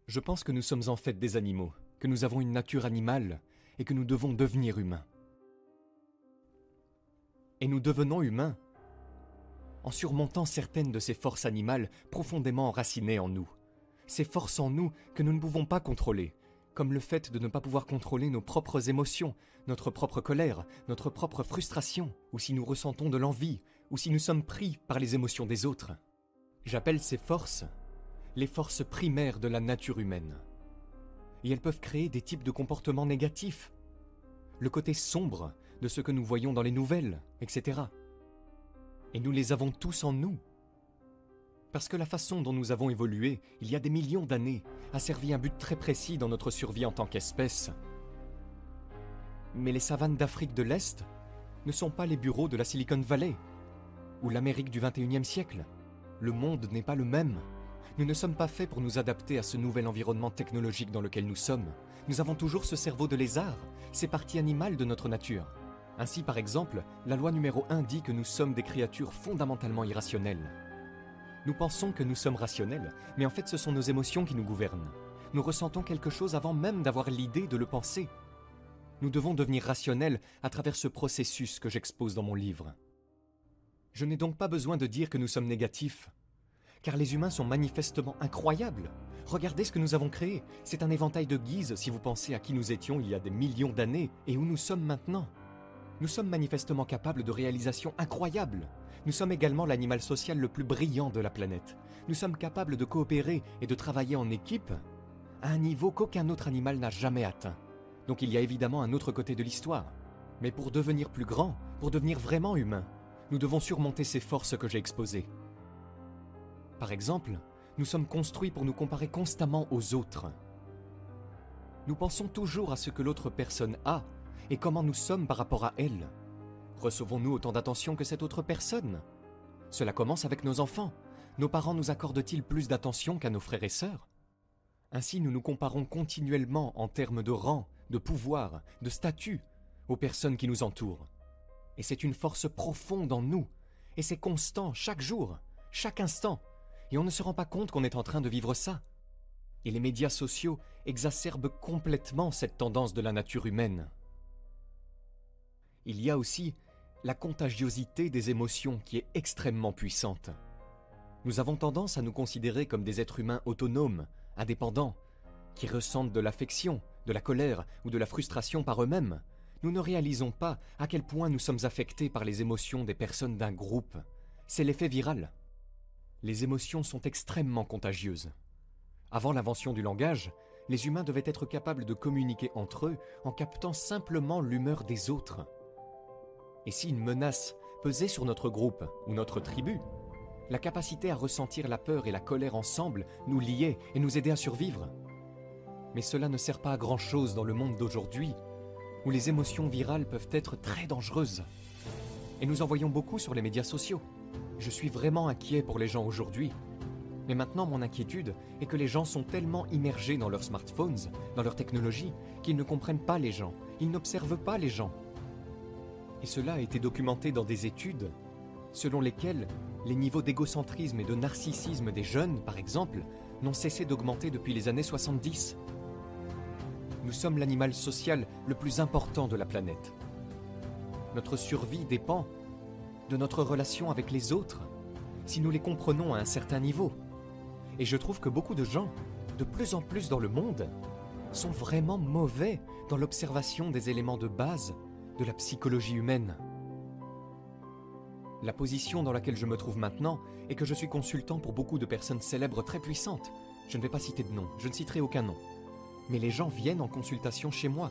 Je pense que nous sommes en fait des animaux, que nous avons une nature animale et que nous devons devenir humains. Et nous devenons humains en surmontant certaines de ces forces animales profondément enracinées en nous. Ces forces en nous que nous ne pouvons pas contrôler, comme le fait de ne pas pouvoir contrôler nos propres émotions, notre propre colère, notre propre frustration, ou si nous ressentons de l'envie, ou si nous sommes pris par les émotions des autres. J'appelle ces forces les forces primaires de la nature humaine. Et elles peuvent créer des types de comportements négatifs, le côté sombre de ce que nous voyons dans les nouvelles, etc. Et nous les avons tous en nous. Parce que la façon dont nous avons évolué, il y a des millions d'années, a servi un but très précis dans notre survie en tant qu'espèce. Mais les savanes d'Afrique de l'Est ne sont pas les bureaux de la Silicon Valley ou l'Amérique du XXIe siècle. Le monde n'est pas le même. Nous ne sommes pas faits pour nous adapter à ce nouvel environnement technologique dans lequel nous sommes. Nous avons toujours ce cerveau de lézard, ces parties animales de notre nature. Ainsi, par exemple, la loi numéro 1 dit que nous sommes des créatures fondamentalement irrationnelles. Nous pensons que nous sommes rationnels, mais en fait ce sont nos émotions qui nous gouvernent. Nous ressentons quelque chose avant même d'avoir l'idée de le penser. Nous devons devenir rationnels à travers ce processus que j'expose dans mon livre. Je n'ai donc pas besoin de dire que nous sommes négatifs, car les humains sont manifestement incroyables. Regardez ce que nous avons créé. C'est un éventail de guises si vous pensez à qui nous étions il y a des millions d'années et où nous sommes maintenant. Nous sommes manifestement capables de réalisations incroyables. Nous sommes également l'animal social le plus brillant de la planète. Nous sommes capables de coopérer et de travailler en équipe à un niveau qu'aucun autre animal n'a jamais atteint. Donc il y a évidemment un autre côté de l'histoire. Mais pour devenir plus grand, pour devenir vraiment humain, nous devons surmonter ces forces que j'ai exposées. Par exemple, nous sommes construits pour nous comparer constamment aux autres. Nous pensons toujours à ce que l'autre personne a et comment nous sommes par rapport à elle. Recevons-nous autant d'attention que cette autre personne? Cela commence avec nos enfants. Nos parents nous accordent-ils plus d'attention qu'à nos frères et sœurs? Ainsi, nous nous comparons continuellement en termes de rang, de pouvoir, de statut aux personnes qui nous entourent. Et c'est une force profonde en nous, et c'est constant chaque jour, chaque instant, et on ne se rend pas compte qu'on est en train de vivre ça. Et les médias sociaux exacerbent complètement cette tendance de la nature humaine. Il y a aussi la contagiosité des émotions qui est extrêmement puissante. Nous avons tendance à nous considérer comme des êtres humains autonomes, indépendants, qui ressentent de l'affection, de la colère ou de la frustration par eux-mêmes. Nous ne réalisons pas à quel point nous sommes affectés par les émotions des personnes d'un groupe. C'est l'effet viral. Les émotions sont extrêmement contagieuses. Avant l'invention du langage, les humains devaient être capables de communiquer entre eux en captant simplement l'humeur des autres. Et si une menace pesait sur notre groupe ou notre tribu, la capacité à ressentir la peur et la colère ensemble nous liait et nous aidait à survivre. Mais cela ne sert pas à grand-chose dans le monde d'aujourd'hui, où les émotions virales peuvent être très dangereuses. Et nous en voyons beaucoup sur les médias sociaux. Je suis vraiment inquiet pour les gens aujourd'hui. Mais maintenant, mon inquiétude est que les gens sont tellement immergés dans leurs smartphones, dans leur technologie, qu'ils ne comprennent pas les gens, ils n'observent pas les gens. Et cela a été documenté dans des études selon lesquelles les niveaux d'égocentrisme et de narcissisme des jeunes, par exemple, n'ont cessé d'augmenter depuis les années 70. Nous sommes l'animal social le plus important de la planète. Notre survie dépend de notre relation avec les autres, si nous les comprenons à un certain niveau. Et je trouve que beaucoup de gens, de plus en plus dans le monde, sont vraiment mauvais dans l'observation des éléments de base de la psychologie humaine. La position dans laquelle je me trouve maintenant est que je suis consultant pour beaucoup de personnes célèbres très puissantes. Je ne vais pas citer de nom, je ne citerai aucun nom. Mais les gens viennent en consultation chez moi.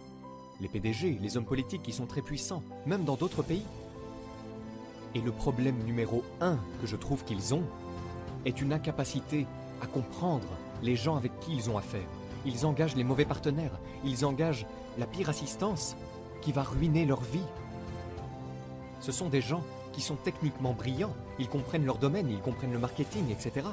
Les PDG, les hommes politiques qui sont très puissants, même dans d'autres pays. Et le problème numéro 1 que je trouve qu'ils ont est une incapacité à comprendre les gens avec qui ils ont affaire. Ils engagent les mauvais partenaires, ils engagent la pire assistance qui va ruiner leur vie. Ce sont des gens qui sont techniquement brillants, ils comprennent leur domaine, ils comprennent le marketing, etc.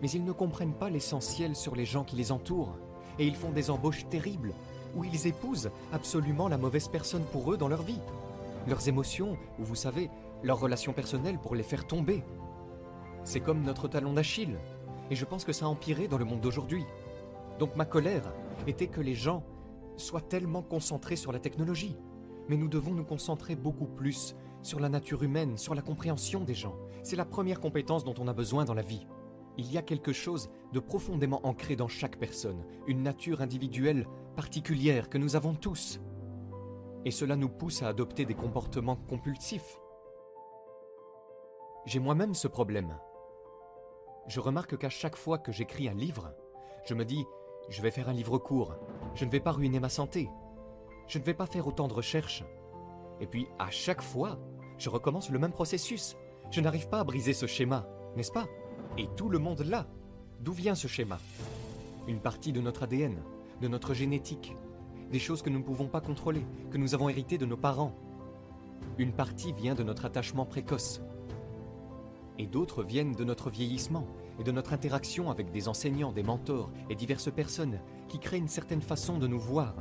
Mais ils ne comprennent pas l'essentiel sur les gens qui les entourent. Et ils font des embauches terribles, où ils épousent absolument la mauvaise personne pour eux dans leur vie. Leurs émotions, ou vous savez, leurs relations personnelles pour les faire tomber. C'est comme notre talon d'Achille, et je pense que ça a empiré dans le monde d'aujourd'hui. Donc ma colère était que les gens soient tellement concentrés sur la technologie. Mais nous devons nous concentrer beaucoup plus sur la nature humaine, sur la compréhension des gens. C'est la première compétence dont on a besoin dans la vie. Il y a quelque chose de profondément ancré dans chaque personne, une nature individuelle particulière que nous avons tous. Et cela nous pousse à adopter des comportements compulsifs. J'ai moi-même ce problème. Je remarque qu'à chaque fois que j'écris un livre, je me dis « je vais faire un livre court, je ne vais pas ruiner ma santé, je ne vais pas faire autant de recherches ». Et puis à chaque fois, je recommence le même processus. Je n'arrive pas à briser ce schéma, n'est-ce pas? Et tout le monde là. D'où vient ce schéma? Une partie de notre ADN, de notre génétique, des choses que nous ne pouvons pas contrôler, que nous avons héritées de nos parents. Une partie vient de notre attachement précoce. Et d'autres viennent de notre vieillissement et de notre interaction avec des enseignants, des mentors et diverses personnes qui créent une certaine façon de nous voir.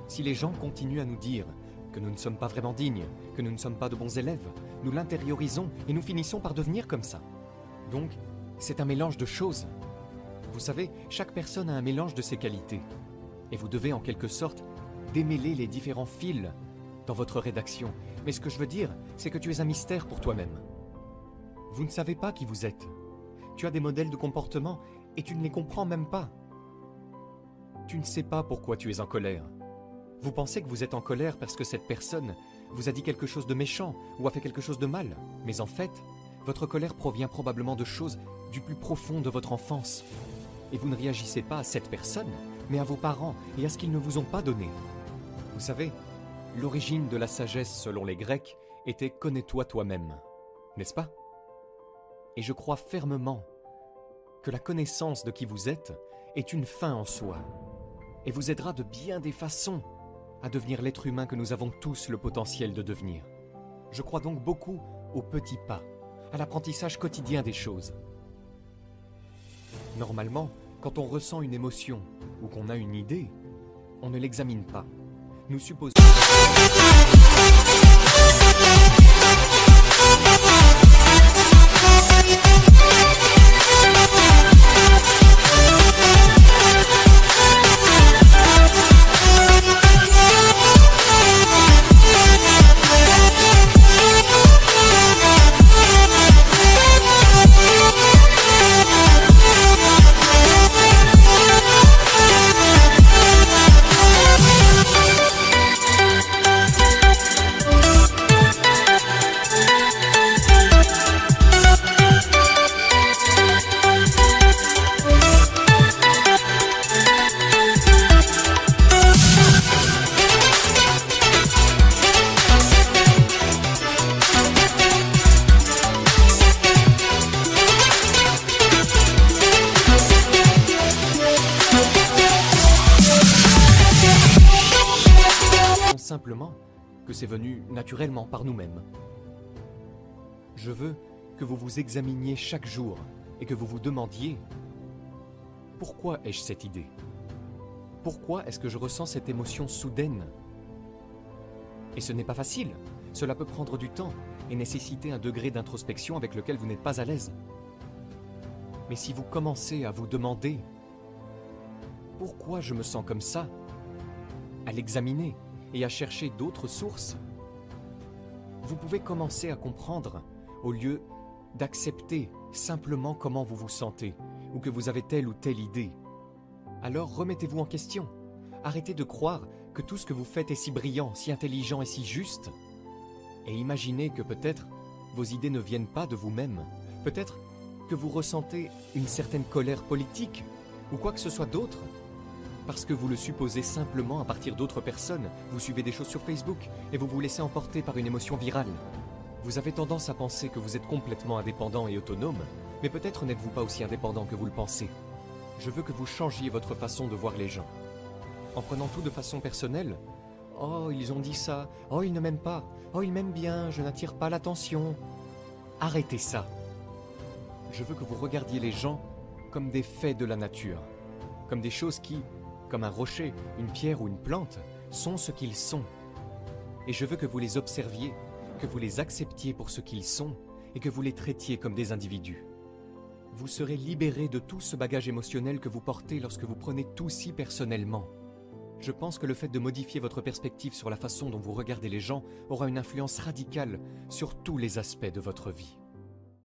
Si les gens continuent à nous dire que nous ne sommes pas vraiment dignes, que nous ne sommes pas de bons élèves, nous l'intériorisons et nous finissons par devenir comme ça. Donc, c'est un mélange de choses. Vous savez, chaque personne a un mélange de ses qualités. Et vous devez en quelque sorte démêler les différents fils dans votre rédaction. Mais ce que je veux dire, c'est que tu es un mystère pour toi-même. Vous ne savez pas qui vous êtes. Tu as des modèles de comportement et tu ne les comprends même pas. Tu ne sais pas pourquoi tu es en colère. Vous pensez que vous êtes en colère parce que cette personne vous a dit quelque chose de méchant ou a fait quelque chose de mal. Mais en fait, votre colère provient probablement de choses du plus profond de votre enfance. Et vous ne réagissez pas à cette personne, mais à vos parents et à ce qu'ils ne vous ont pas donné. Vous savez, l'origine de la sagesse selon les Grecs était « connais-toi toi-même », n'est-ce pas? Et je crois fermement que la connaissance de qui vous êtes est une fin en soi et vous aidera de bien des façons à devenir l'être humain que nous avons tous le potentiel de devenir. Je crois donc beaucoup aux petits pas, à l'apprentissage quotidien des choses. Normalement, quand on ressent une émotion ou qu'on a une idée, on ne l'examine pas. Nous supposons... simplement que c'est venu naturellement par nous-mêmes. Je veux que vous vous examiniez chaque jour et que vous vous demandiez « Pourquoi ai-je cette idée? Pourquoi est-ce que je ressens cette émotion soudaine ?» Et ce n'est pas facile, cela peut prendre du temps et nécessiter un degré d'introspection avec lequel vous n'êtes pas à l'aise. Mais si vous commencez à vous demander « Pourquoi je me sens comme ça ?» à l'examiner et à chercher d'autres sources, vous pouvez commencer à comprendre au lieu d'accepter simplement comment vous vous sentez ou que vous avez telle ou telle idée. Alors remettez-vous en question. Arrêtez de croire que tout ce que vous faites est si brillant, si intelligent et si juste. Et imaginez que peut-être vos idées ne viennent pas de vous-même. Peut-être que vous ressentez une certaine colère politique ou quoi que ce soit d'autre. Parce que vous le supposez simplement à partir d'autres personnes, vous suivez des choses sur Facebook et vous vous laissez emporter par une émotion virale. Vous avez tendance à penser que vous êtes complètement indépendant et autonome, mais peut-être n'êtes-vous pas aussi indépendant que vous le pensez. Je veux que vous changiez votre façon de voir les gens. En prenant tout de façon personnelle, « Oh, ils ont dit ça. Oh, ils ne m'aiment pas. Oh, ils m'aiment bien. Je n'attire pas l'attention. » Arrêtez ça. Je veux que vous regardiez les gens comme des faits de la nature, comme des choses qui, comme un rocher, une pierre ou une plante, sont ce qu'ils sont. Et je veux que vous les observiez, que vous les acceptiez pour ce qu'ils sont et que vous les traitiez comme des individus. vous serez libéré de tout ce bagage émotionnel que vous portez lorsque vous prenez tout si personnellement. Je pense que le fait de modifier votre perspective sur la façon dont vous regardez les gens aura une influence radicale sur tous les aspects de votre vie.